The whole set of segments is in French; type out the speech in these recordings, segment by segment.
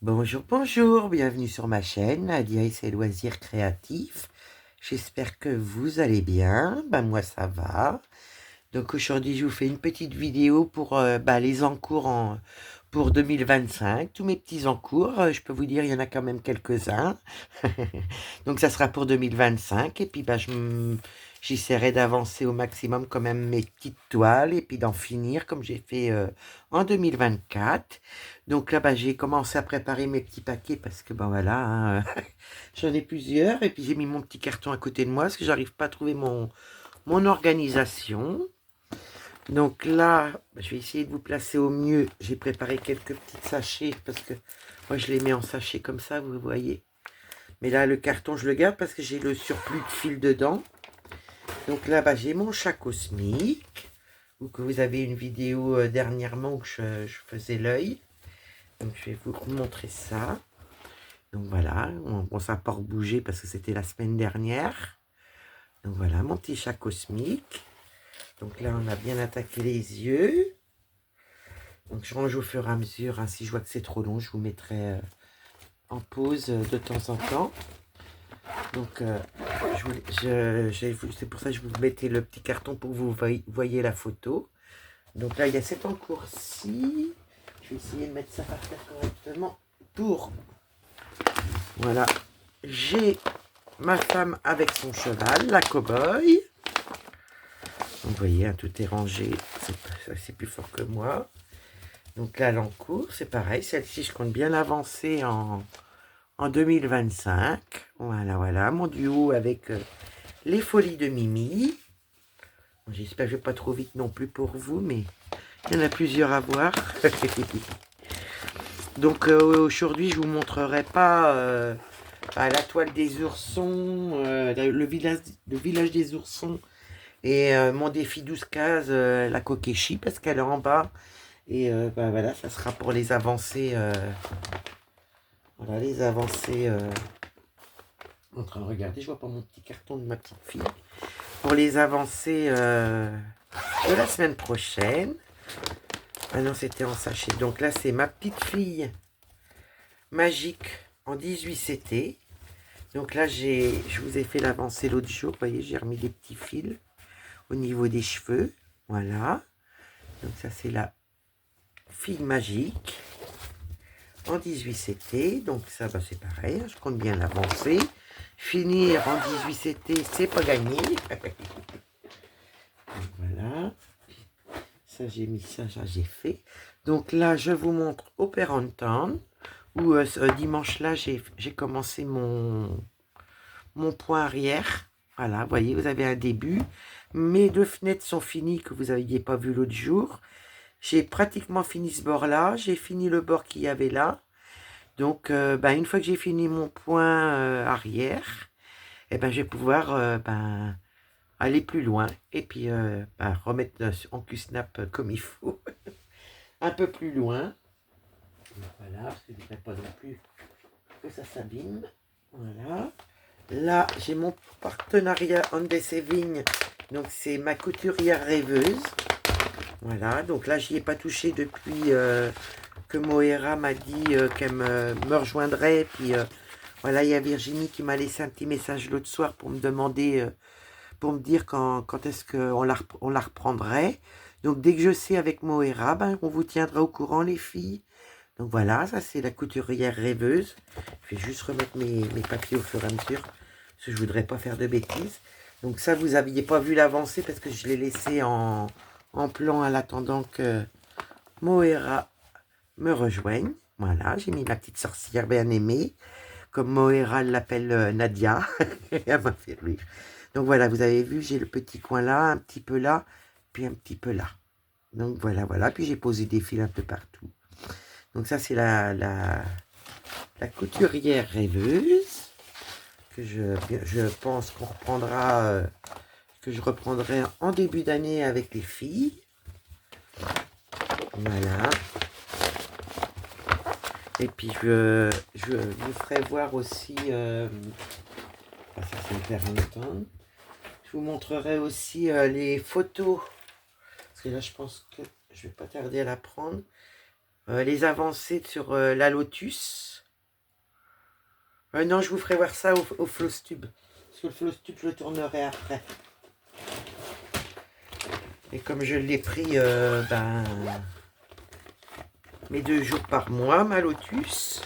Bonjour, bonjour, bienvenue sur ma chaîne, Nadia et ses loisirs créatifs. J'espère que vous allez bien, moi ça va. Donc aujourd'hui je vous fais une petite vidéo pour les encours pour 2025, tous mes petits encours, je peux vous dire il y en a quand même quelques-uns. Donc ça sera pour 2025 et puis j'essaierai d'avancer au maximum quand même mes petites toiles et puis d'en finir comme j'ai fait en 2024. Donc là j'ai commencé à préparer mes petits paquets parce que voilà, hein, j'en ai plusieurs et puis j'ai mis mon petit carton à côté de moi parce que j'arrive pas à trouver mon organisation. Donc là, je vais essayer de vous placer au mieux. J'ai préparé quelques petits sachets parce que moi je les mets en sachet comme ça, vous voyez. Mais là, le carton, je le garde parce que j'ai le surplus de fil dedans. Donc là, j'ai mon chat cosmique. Ou que vous avez une vidéo dernièrement où je faisais l'œil. Donc je vais vous montrer ça. Donc voilà, bon, ça n'a pas rebougé parce que c'était la semaine dernière. Donc voilà, mon petit chat cosmique. Donc là, on a bien attaqué les yeux. Donc je range au fur et à mesure. Hein, si je vois que c'est trop long, je vous mettrai en pause de temps en temps. Donc c'est pour ça que je vous mettais le petit carton pour que vous voyez la photo. Donc là, il y a cet encours-ci. Je vais essayer de mettre ça par terre correctement pour... Voilà. J'ai ma femme avec son cheval, la cow-boy. Vous voyez, hein, tout est rangé. C'est plus fort que moi. Donc là, l'encours, c'est pareil. Celle-ci, je compte bien l'avancer en 2025. Voilà. Mon duo avec les folies de Mimi. J'espère que je ne vais pas trop vite non plus pour vous, mais il y en a plusieurs à voir. Donc aujourd'hui, je ne vous montrerai pas la toile des oursons, le village des oursons et mon défi 12 cases, la Kokeshi, parce qu'elle est en bas. Et voilà, ça sera pour les avancées. Voilà, les avancées. En train de regarder, je vois pas mon petit carton de ma petite fille. Pour les avancées de la semaine prochaine. Ah non, c'était en sachet. Donc là, c'est ma petite fille magique en 18 CT. Donc là, je vous ai fait l'avancée l'autre jour. Vous voyez, j'ai remis des petits fils au niveau des cheveux. Voilà. Donc ça, c'est la fille magique en 18 CT. Donc ça, c'est pareil. Je compte bien l'avancer. Finir en 18 CT, c'est pas gagné. Voilà. Ça, j'ai mis ça, j'ai fait. Donc là, je vous montre Operantown, où ce dimanche-là, j'ai commencé mon point arrière. Voilà, vous voyez, vous avez un début. Mes deux fenêtres sont finies, que vous n'aviez pas vu l'autre jour. J'ai pratiquement fini ce bord-là. J'ai fini le bord qu'il y avait là. Donc, une fois que j'ai fini mon point arrière, je vais pouvoir aller plus loin et puis remettre en Q-snap comme il faut. Un peu plus loin. Voilà, parce que je ne voudrais pas non plus que ça s'abîme. Voilà. Là, j'ai mon partenariat On Saving. Donc, c'est ma couturière rêveuse. Voilà, donc là, j'y ai pas touché depuis que Moira m'a dit qu'elle me rejoindrait. Puis voilà, il y a Virginie qui m'a laissé un petit message l'autre soir pour me demander, pour me dire quand est-ce qu'on la reprendrait. Donc dès que je sais avec Moira, on vous tiendra au courant les filles. Donc voilà, ça c'est la couturière rêveuse. Je vais juste remettre mes papiers au fur et à mesure, parce que je voudrais pas faire de bêtises. Donc ça, vous n'aviez pas vu l'avancée parce que je l'ai laissé en plan à l'attendant que Moira me rejoigne. Voilà, j'ai mis ma petite sorcière bien aimée, comme Moira l'appelle Nadia. Elle m'a fait rire. Donc voilà, vous avez vu, j'ai le petit coin là, un petit peu là, puis un petit peu là. Donc voilà. Puis j'ai posé des fils un peu partout. Donc ça, c'est la couturière rêveuse, que je pense qu'on reprendra, que je reprendrai en début d'année avec les filles. Voilà. Et puis je vous ferai voir aussi, ça c'est hyper longtemps. Je vous montrerai aussi les photos. Parce que là je pense que je vais pas tarder à la prendre. les avancées sur la Lotus. Non, je vous ferai voir ça au floss tube. Parce que le floss tube, je le tournerai après. Et comme je l'ai pris, mes 2 jours par mois, ma Lotus.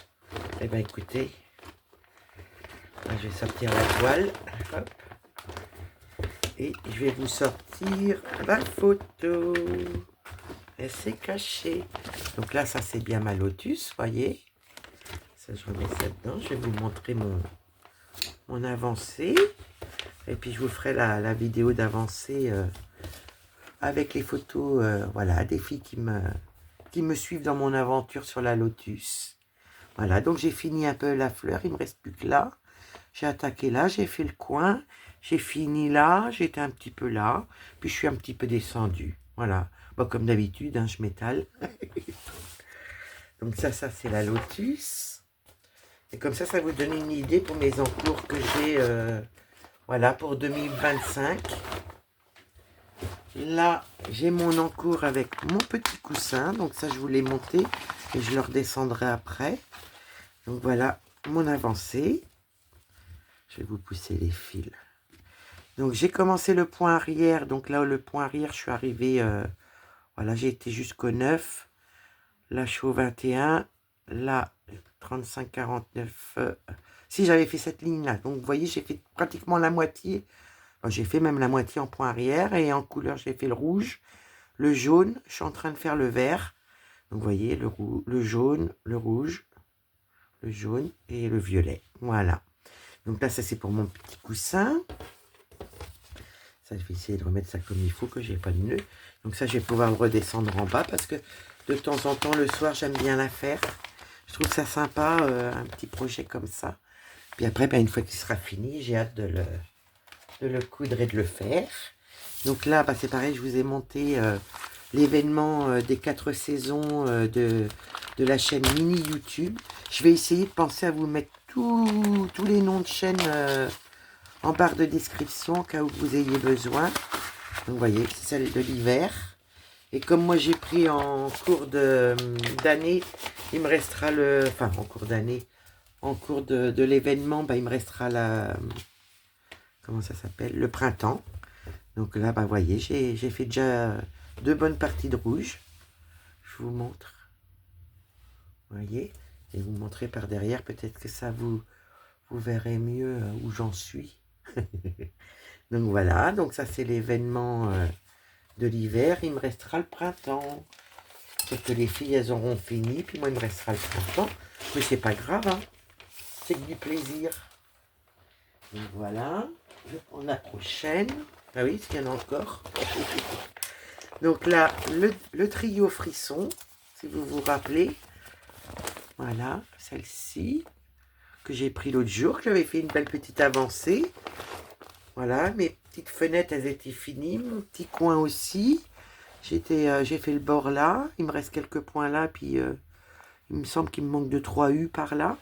Eh ben écoutez, là, je vais sortir la toile. Hop. Et je vais vous sortir la photo. Elle s'est cachée. Donc là, ça c'est bien ma Lotus, voyez. Ça, je remets ça dedans. Je vais vous montrer mon avancée. Et puis je vous ferai la vidéo d'avancée avec les photos, voilà, des filles qui me suivent dans mon aventure sur la Lotus. Voilà, donc j'ai fini un peu la fleur, il me reste plus que là. J'ai attaqué là, j'ai fait le coin, j'ai fini là, j'étais un petit peu là, puis je suis un petit peu descendu. Voilà, bon, comme d'habitude, hein, je m'étale. Donc ça c'est la Lotus. Et comme ça vous donne une idée pour mes encours que j'ai, voilà, pour 2025. Là, j'ai mon encours avec mon petit coussin. Donc ça, je vous l'ai monté et je le redescendrai après. Donc voilà mon avancée. Je vais vous pousser les fils. Donc j'ai commencé le point arrière. Donc là, le point arrière, je suis arrivé... voilà, j'ai été jusqu'au 9. Là, je suis au 21. Là, 35, 49... si, j'avais fait cette ligne-là. Donc vous voyez, j'ai fait pratiquement la moitié. J'ai fait même la moitié en point arrière et en couleur, j'ai fait le rouge, le jaune, je suis en train de faire le vert. Donc, vous voyez, le jaune, le rouge, le jaune et le violet. Voilà. Donc là, ça, c'est pour mon petit coussin. Ça, je vais essayer de remettre ça comme il faut, que j'ai pas de nœud. Donc ça, je vais pouvoir le redescendre en bas parce que de temps en temps, le soir, j'aime bien la faire. Je trouve ça sympa, un petit projet comme ça. Puis après, une fois qu'il sera fini, j'ai hâte de le coudre et de le faire. Donc là, c'est pareil, je vous ai monté l'événement des 4 saisons de la chaîne mini YouTube. Je vais essayer de penser à vous mettre tous les noms de chaînes en barre de description, au cas où vous ayez besoin. Donc vous voyez, c'est celle de l'hiver. Et comme moi j'ai pris en cours d'année, il me restera le... Enfin, en cours d'année, en cours de l'événement, il me restera la... Comment ça s'appelle? Le printemps. Donc là, vous voyez, j'ai fait déjà 2 bonnes parties de rouge. Je vous montre. Vous voyez? Et vous montrer par derrière. Peut-être que ça vous verrez mieux où j'en suis. Donc voilà. Donc ça, c'est l'événement de l'hiver. Il me restera le printemps. Sauf que les filles, elles auront fini. Puis moi, il me restera le printemps. Mais c'est pas grave, hein. C'est que du plaisir. Donc voilà. Je vais prendre la prochaine. Ah oui, il y en a encore. Donc là, le trio frisson, si vous vous rappelez. Voilà, celle-ci, que j'ai pris l'autre jour, que j'avais fait une belle petite avancée. Voilà, mes petites fenêtres, elles étaient finies. Mon petit coin aussi. J'ai fait le bord là. Il me reste quelques points là. Puis il me semble qu'il me manque 2-3 U par là.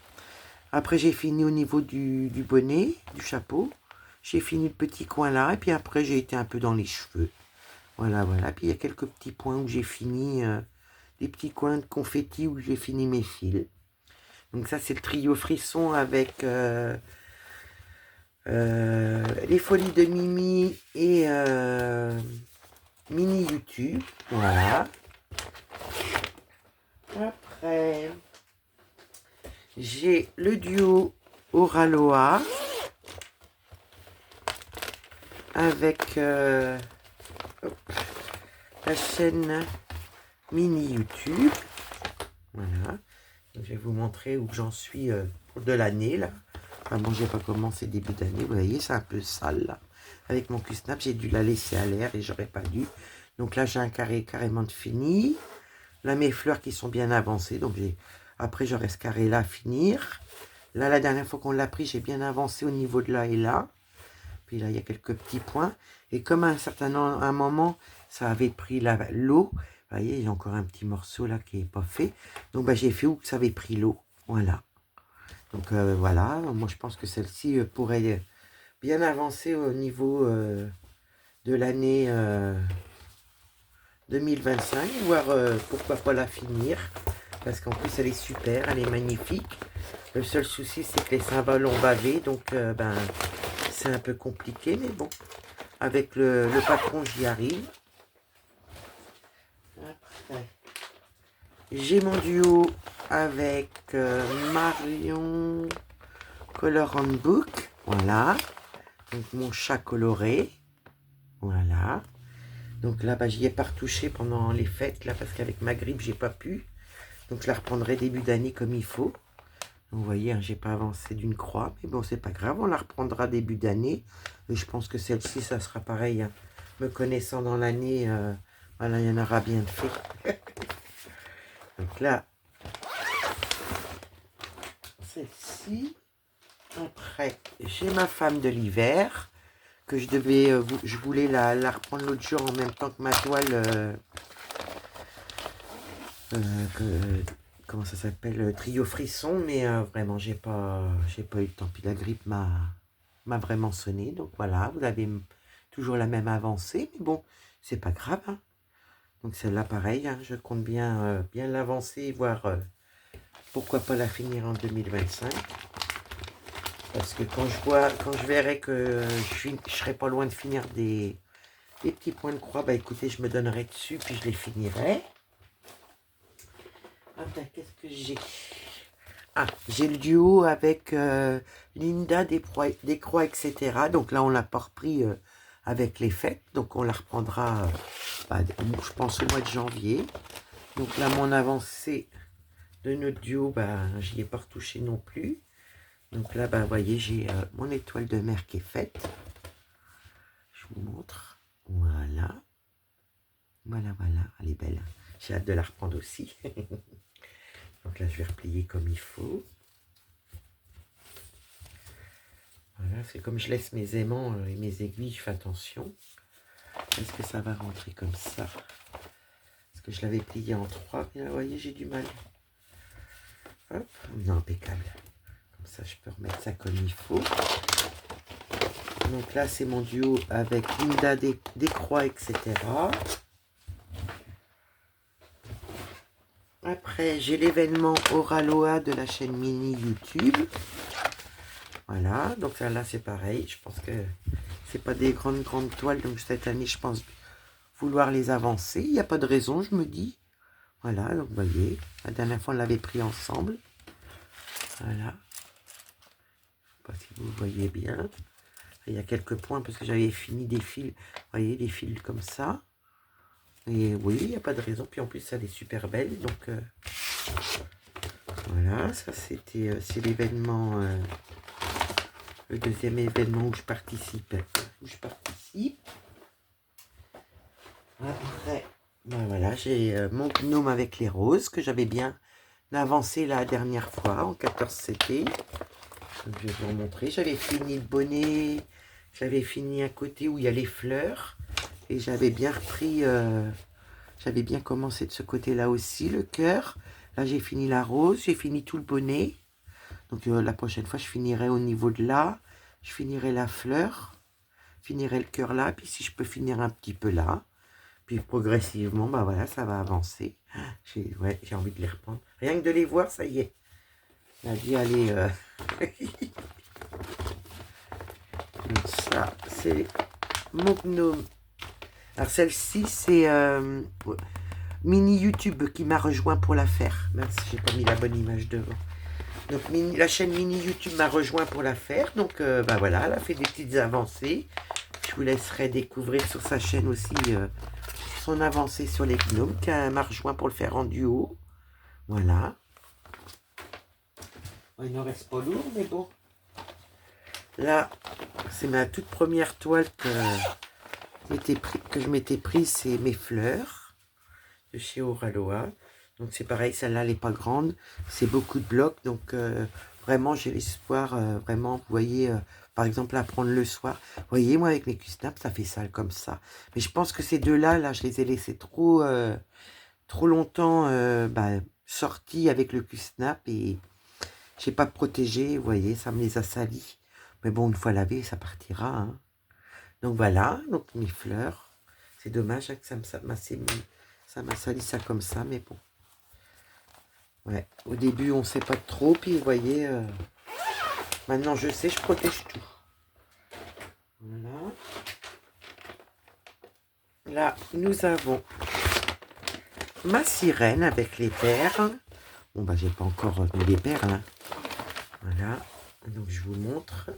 Après, j'ai fini au niveau du bonnet, du chapeau. J'ai fini le petit coin là. Et puis après, j'ai été un peu dans les cheveux. Voilà, voilà. Puis il y a quelques petits points où j'ai fini, des petits coins de confetti où j'ai fini mes fils. Donc ça, c'est le trio frisson avec les folies de Mimi et mini YouTube. Voilà. Après, j'ai le duo Oraloa avec la chaîne mini YouTube. Voilà. Donc, je vais vous montrer où j'en suis pour de l'année là. Enfin bon, j'ai pas commencé début d'année. Vous voyez, c'est un peu sale là. Avec mon Q-Snap, j'ai dû la laisser à l'air et j'aurais pas dû. Donc là, j'ai un carré carrément de fini. Là, mes fleurs qui sont bien avancées. Donc après, j'aurai ce carré là à finir. Là, la dernière fois qu'on l'a pris, j'ai bien avancé au niveau de là et là. Puis là, il y a quelques petits points. Et comme à un moment, ça avait pris l'eau. Vous voyez, il y a encore un petit morceau là qui n'est pas fait. Donc, j'ai fait où que ça avait pris l'eau. Voilà. Donc, voilà. Moi, je pense que celle-ci pourrait bien avancer au niveau de l'année 2025. Voire pourquoi pas la finir. parce qu'en plus elle est super, elle est magnifique. Le seul souci c'est que les symboles ont bavé, donc ben c'est un peu compliqué, mais bon, avec le patron j'y arrive. Après, j'ai mon duo avec Marion Color Handbook, voilà. Donc mon chat coloré, voilà. Donc là, bah, j'y ai pas retouché pendant les fêtes, là, parce qu'avec ma grippe, j'ai pas pu. Donc je la reprendrai début d'année comme il faut. Donc, vous voyez, hein, j'ai pas avancé d'une croix, mais bon, c'est pas grave, on la reprendra début d'année. Et je pense que celle-ci, ça sera pareil, hein. Me connaissant dans l'année, voilà, il y en aura bien de fait. Donc là, celle-ci. Après, j'ai ma femme de l'hiver, que je devais, je voulais la reprendre l'autre jour en même temps que ma toile, comment ça s'appelle, Trio Frisson, mais vraiment, j'ai pas eu le temps. Puis la grippe m'a vraiment sonné, donc voilà, vous avez toujours la même avancée, mais bon, c'est pas grave, hein. Donc celle-là, pareil, hein, je compte bien, bien l'avancer, voir pourquoi pas la finir en 2025. Parce que quand je verrai que je serai pas loin de finir des petits points de croix, bah écoutez, je me donnerai dessus, puis je les finirai. Attends, qu'est-ce que j'ai? Ah, j'ai le duo avec Linda des Croix, etc. Donc là, on l'a pas repris avec les fêtes. Donc on la reprendra, bah, je pense, au mois de janvier. Donc là, mon avancée de notre duo, bah, j'y ai pas retouché non plus. Donc là, bah, vous voyez, j'ai mon étoile de mer qui est faite. Je vous montre. Voilà. Voilà, voilà. Elle est belle. J'ai hâte de la reprendre aussi. Donc là, je vais replier comme il faut. Voilà, c'est comme je laisse mes aimants et mes aiguilles, je fais attention. Est-ce que ça va rentrer comme ça? Parce que je l'avais plié en 3, mais là, vous voyez, j'ai du mal. Hop, non, impeccable. Comme ça, je peux remettre ça comme il faut. Donc là, c'est mon duo avec Linda des Croix, etc. Après, j'ai l'événement Oraloa de la chaîne mini YouTube. Voilà, donc là c'est pareil. Je pense que c'est pas des grandes toiles, donc cette année, je pense vouloir les avancer. Il n'y a pas de raison, je me dis. Voilà, donc vous voyez, la dernière fois, on l'avait pris ensemble. Voilà. Je ne sais pas si vous voyez bien. Il y a quelques points parce que j'avais fini des fils. Vous voyez, des fils comme ça. Et oui, il n'y a pas de raison. Puis en plus, elle est super belle. Donc, voilà, ça c'était c'est l'événement, le deuxième événement où je participe. Après, ben voilà, j'ai mon gnome avec les roses que j'avais bien avancé la dernière fois en 14 CT. Donc, je vais vous montrer. J'avais fini le bonnet, j'avais fini un côté où il y a les fleurs et j'avais bien repris, j'avais bien commencé de ce côté-là aussi, le cœur. Là, j'ai fini la rose, j'ai fini tout le bonnet. Donc, la prochaine fois, je finirai au niveau de là. Je finirai la fleur, finirai le cœur là, puis si je peux finir un petit peu là. Puis progressivement, bah voilà, ça va avancer. J'ai envie de les reprendre. Rien que de les voir, ça y est. On a dit, allez, donc ça, c'est mon gnome. Alors celle-ci, c'est Mini YouTube qui m'a rejoint pour la faire. Mince, j'ai pas mis la bonne image devant. Donc la chaîne Mini YouTube m'a rejoint pour la faire. Donc bah voilà, elle a fait des petites avancées. Je vous laisserai découvrir sur sa chaîne aussi son avancée sur les gnomes, qu'elle m'a rejoint pour le faire en duo. Voilà. Il ne reste pas lourd, mais bon. Là, c'est ma toute première toile que je m'étais prise, c'est mes fleurs de chez Oraloa. Donc c'est pareil, celle-là, elle n'est pas grande. C'est beaucoup de blocs, donc vraiment, j'ai l'espoir, vraiment, vous voyez, par exemple, à prendre le soir. Vous voyez, moi, avec mes Q-Snap, ça fait sale comme ça. Mais je pense que ces deux-là, là, je les ai laissés trop longtemps bah, sortis avec le Q-Snap et j'ai pas protégé, vous voyez, ça me les a salis. Mais bon, une fois lavé, ça partira, hein. Donc voilà, donc mes fleurs. C'est dommage hein, que ça m'a sali ça comme ça, mais bon. Ouais, au début, on ne sait pas trop, puis vous voyez, maintenant je sais, je protège tout. Voilà. Là, nous avons ma sirène avec les perles. Bon, bah, j'ai pas encore mis les perles, hein. Voilà. Donc, je vous montre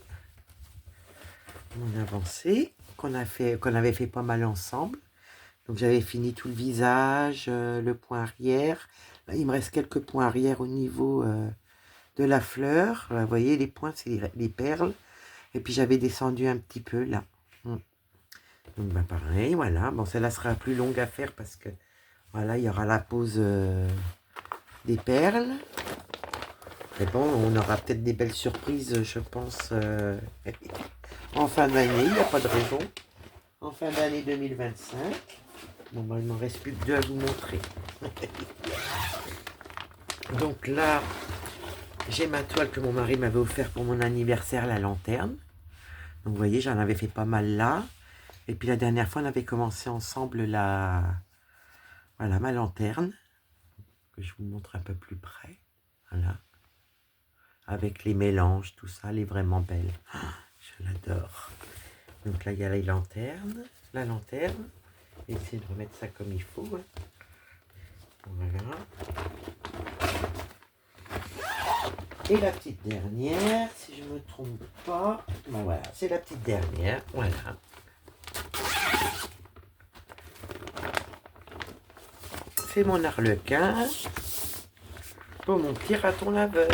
mon avancée qu'on avait fait pas mal ensemble. Donc, j'avais fini tout le visage, le point arrière. Là, il me reste quelques points arrière au niveau de la fleur. Là, vous voyez, les points, c'est les perles. Et puis, j'avais descendu un petit peu là. Donc, bah, pareil, voilà. Bon, celle-là sera plus longue à faire parce que, voilà, il y aura la pose des perles. Mais bon, on aura peut-être des belles surprises, je pense, en fin d'année, il n'y a pas de raison. En fin d'année 2025. Bon, bah, il m'en reste plus que deux à vous montrer. Donc là, j'ai ma toile que mon mari m'avait offert pour mon anniversaire, la lanterne. Donc vous voyez, j'en avais fait pas mal là. Et puis la dernière fois, on avait commencé ensemble voilà, ma lanterne. Que je vous montre un peu plus près. Voilà. Avec les mélanges, tout ça, elle est vraiment belle. Je l'adore. Donc là, il y a la lanterne. Essayer de remettre ça comme il faut. Hein. Voilà. Et la petite dernière, si je ne me trompe pas, ben voilà, c'est la petite dernière. Voilà. C'est mon arlequin pour mon petit raton laveur.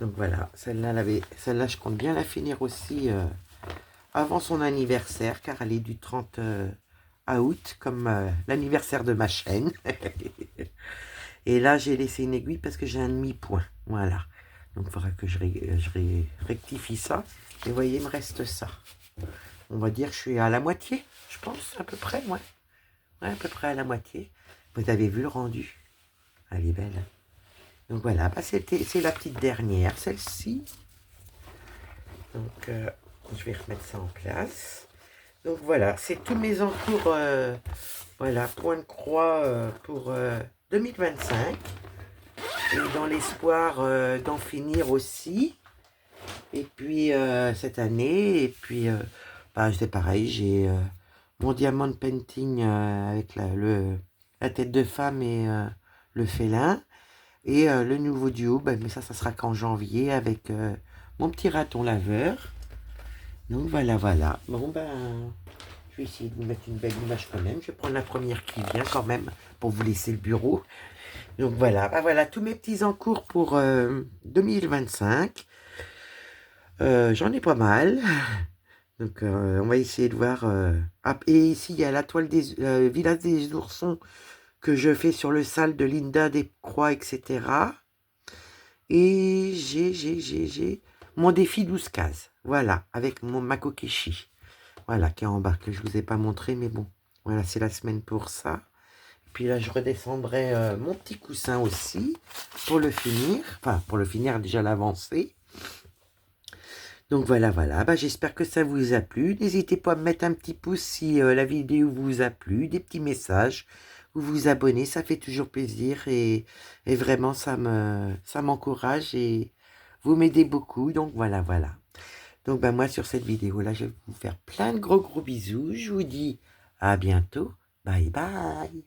Donc voilà, celle-là, je compte bien la finir aussi avant son anniversaire, car elle est du 30 août, comme l'anniversaire de ma chaîne. Et là, j'ai laissé une aiguille parce que j'ai un demi-point. Voilà. Donc, il faudra que je rectifie ça. Et vous voyez, il me reste ça. On va dire que je suis à la moitié, je pense, à peu près, ouais. Ouais, à peu près à la moitié. Vous avez vu le rendu? Elle est belle. Hein. Donc voilà, bah, c'est la petite dernière, celle-ci. Donc, je vais remettre ça en place. Donc voilà, c'est tous mes encours, voilà, point de croix pour 2025. Et dans l'espoir d'en finir aussi. Et puis cette année, et puis bah, c'est pareil, j'ai mon diamond painting avec la tête de femme et le félin. Et le nouveau duo, bah, mais ça sera qu'en janvier avec mon petit raton laveur. Donc voilà, voilà. Bon ben, je vais essayer de vous mettre une belle image quand même. Je vais prendre la première qui vient quand même pour vous laisser le bureau. Donc voilà, bah voilà tous mes petits encours pour 2025. J'en ai pas mal. Donc on va essayer de voir. Et ici il y a la toile des village des oursons que je fais sur le sale de Linda des Croix, etc. Et j'ai mon défi 12 cases. Voilà, avec mon Makokeshi. Voilà, qui est en bas, que je vous ai pas montré, mais bon. Voilà, c'est la semaine pour ça. Puis là, je redescendrai mon petit coussin aussi pour le finir. Enfin, pour le finir, déjà l'avancée. Donc voilà, voilà. Bah, j'espère que ça vous a plu. N'hésitez pas à me mettre un petit pouce si la vidéo vous a plu. Des petits messages. Vous abonnez, ça fait toujours plaisir. Et vraiment, ça m'encourage et vous m'aidez beaucoup. Donc voilà, voilà. Donc bah, moi, sur cette vidéo-là, je vais vous faire plein de gros bisous. Je vous dis à bientôt. Bye bye.